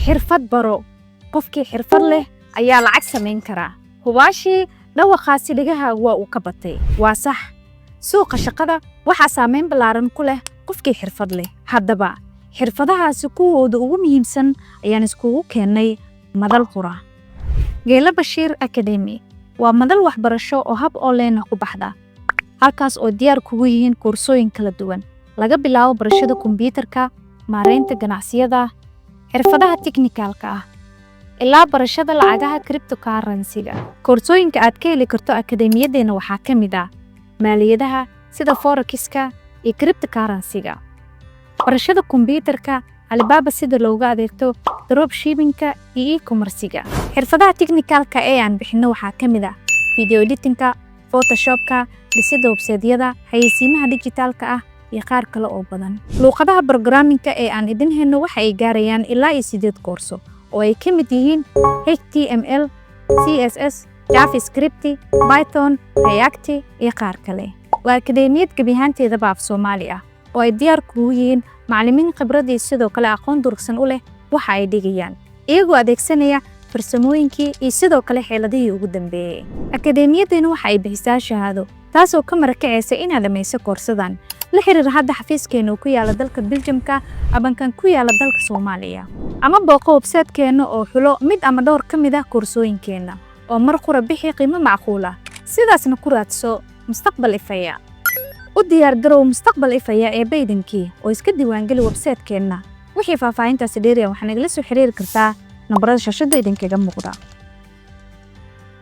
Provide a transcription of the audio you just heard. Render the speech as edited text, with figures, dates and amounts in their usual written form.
xirfad baro qofkii xirfad leh ayaa lacag samayn kara hubaashii dhawaqaasi dhagaha waa uu ka batay waa sax suuqa shaqada waxa saameyn ballaaran ku leh qofkii xirfad leh haddaba xirfadahaasi kuwooda ugu muhiimsan ayaan iskugu keennay madal qura Geela Bashiir Academy waa madal waxbarasho oo hab online ah ku baxda halkaas oo diyaar kugu yihiin koorsooyin kala duwan laga bilaabo barashada kombiyuutarka maareynta ganacsiyada xirfadaha technical-ka ah ilaa barashada lacagaha cryptocurrency-ga koorsooyinka aad ka heli karto akademiyadeena waxaa ka mid ah maaliyadaha sida forex-ka iyo cryptocurrency-ga barashada kombiyuutarka Alibaba sida looga adeegto dropshipping-ka iyo e-commerce-ga xirfadaha technical-ka ee aan bixino waxaa ka mid ah video editing-ka Photoshop-ka dhisidda website-yada xayeysiimaha digital-ka ah iyo qaar kale oo badan luqadaha programming-ka ee aan idin hayno waxa ay gaarayaan ilaa 8 koorso oo ay ka mid yihiin HTML CSS JavaScript Python React iyo qaar kale waa akademiyad gabihaanteeda baaf Soomaali ah oo ay diyaar kugu yihiin macallimiin khibrad iyo sidoo kale aqoon durugsan u leh waxa ay dhigayaan iyagoo adeegsanaya farsamooyinkii iyo sidoo kale xeeladihii ugu dambeeyay akademiyadeena waxa ay bixisaa shahaado taasoo ka marakacaysa inaad dhamayso koorsadan la xiriir hadda xafiiskeena ku yaala dalka Belgiumka abankan ku yaala dalka Soomaaliya ama booqo website-keena oo xulo mid ama dhowr ka mid ah koorsooyinkeena oo mar qura bixi qiimo macquul ah sidaasna ku raadso mustaqbal ifaya u diyaar garow mustaqbal ifaya ee baydankii oo iska diiwaangeli website-keena wixii faahfaahintaasi dheeriya waxaad nagala soo xiriiri kartaa nambarada shaashada idinkaga muuqda